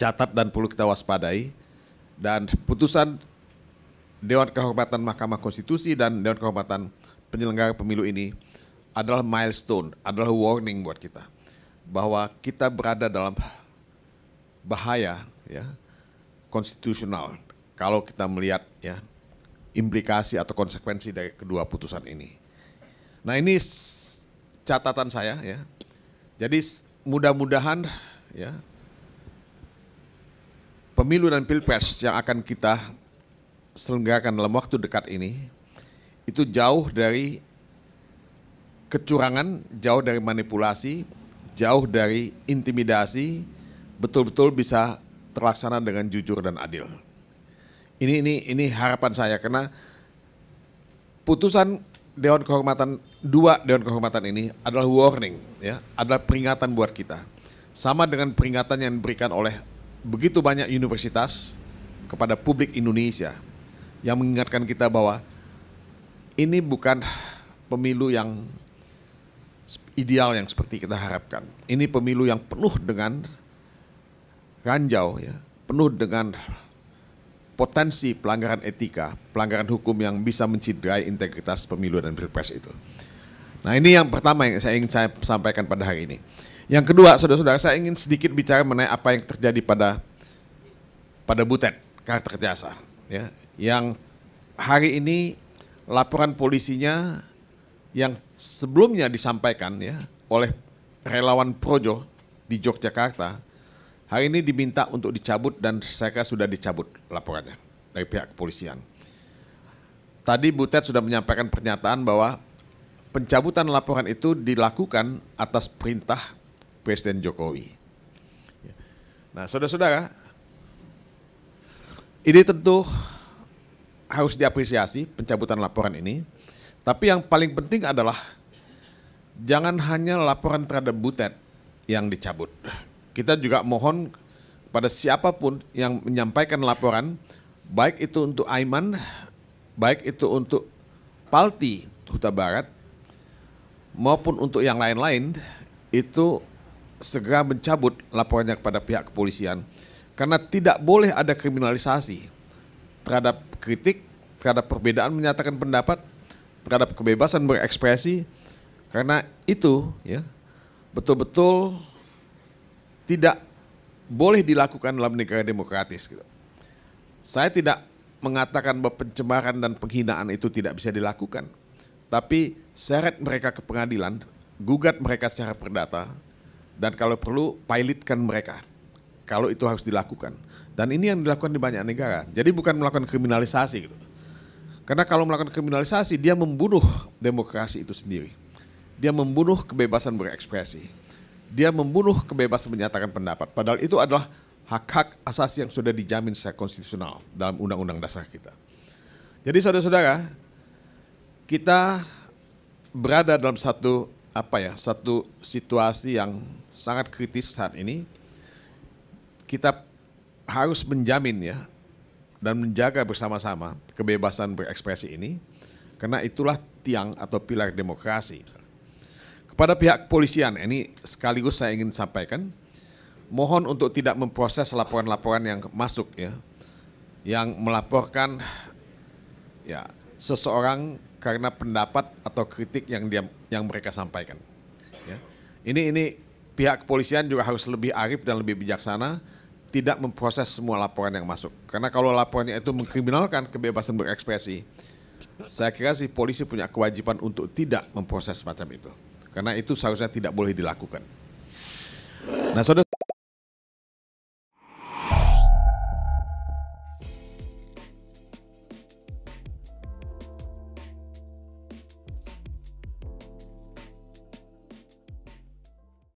catat dan perlu kita waspadai. Dan putusan Dewan Kehormatan Mahkamah Konstitusi dan Dewan Kehormatan Penyelenggara Pemilu ini adalah milestone, adalah warning buat kita bahwa kita berada dalam bahaya ya konstitusional kalau kita melihat ya implikasi atau konsekuensi dari kedua putusan ini. Nah, ini catatan saya ya. Jadi mudah-mudahan ya pemilu dan pilpres yang akan kita selenggarakan dalam waktu dekat ini itu jauh dari kecurangan, jauh dari manipulasi, jauh dari intimidasi, betul-betul bisa terlaksana dengan jujur dan adil. Ini harapan saya karena putusan Dewan Kehormatan Dewan Kehormatan ini adalah warning ya, adalah peringatan buat kita. Sama dengan peringatan yang diberikan oleh begitu banyak universitas kepada publik Indonesia yang mengingatkan kita bahwa ini bukan pemilu yang ideal yang seperti kita harapkan. Ini pemilu yang penuh dengan ranjau, ya, penuh dengan potensi pelanggaran etika, pelanggaran hukum yang bisa mencederai integritas pemilu dan pilpres itu. Nah, ini yang pertama yang saya ingin sampaikan pada hari ini. Yang kedua, saudara-saudara, saya ingin sedikit bicara mengenai apa yang terjadi pada Butet, karakter jasa, ya, yang hari ini laporan polisinya yang sebelumnya disampaikan ya oleh relawan Projo di Yogyakarta, hari ini diminta untuk dicabut dan saya kira sudah dicabut laporannya dari pihak kepolisian. Tadi Butet sudah menyampaikan pernyataan bahwa pencabutan laporan itu dilakukan atas perintah Presiden Jokowi. Nah, saudara-saudara, ini tentu harus diapresiasi pencabutan laporan ini. Tapi yang paling penting adalah jangan hanya laporan terhadap Butet yang dicabut. Kita juga mohon pada siapapun yang menyampaikan laporan, baik itu untuk Aiman, baik itu untuk Palti Huta Barat, maupun untuk yang lain-lain, itu segera mencabut laporannya kepada pihak kepolisian. Karena tidak boleh ada kriminalisasi terhadap kritik, terhadap perbedaan menyatakan pendapat, terhadap kebebasan berekspresi, karena itu ya betul-betul tidak boleh dilakukan dalam negara demokratis. Saya tidak mengatakan bahwa pencemaran dan penghinaan itu tidak bisa dilakukan, tapi seret mereka ke pengadilan, gugat mereka secara perdata, dan kalau perlu pilotkan mereka kalau itu harus dilakukan. Dan ini yang dilakukan di banyak negara. Jadi bukan melakukan kriminalisasi gitu. Karena kalau melakukan kriminalisasi, dia membunuh demokrasi itu sendiri. Dia membunuh kebebasan berekspresi. Dia membunuh kebebasan menyatakan pendapat. Padahal itu adalah hak-hak asasi yang sudah dijamin secara konstitusional dalam Undang-Undang Dasar kita. Jadi saudara-saudara, kita berada dalam satu situasi yang sangat kritis saat ini. Kita harus menjamin ya, dan menjaga bersama-sama kebebasan berekspresi ini, karena itulah tiang atau pilar demokrasi. Kepada pihak kepolisian, ini sekaligus saya ingin sampaikan, mohon untuk tidak memproses laporan-laporan yang masuk ya, yang melaporkan ya seseorang karena pendapat atau kritik yang mereka sampaikan. Ya. Ini pihak kepolisian juga harus lebih arif dan lebih bijaksana, tidak memproses semua laporan yang masuk. Karena kalau laporannya itu mengkriminalkan kebebasan berekspresi, saya kira si polisi punya kewajiban untuk tidak memproses semacam itu. Karena itu seharusnya tidak boleh dilakukan. Nah, saudara.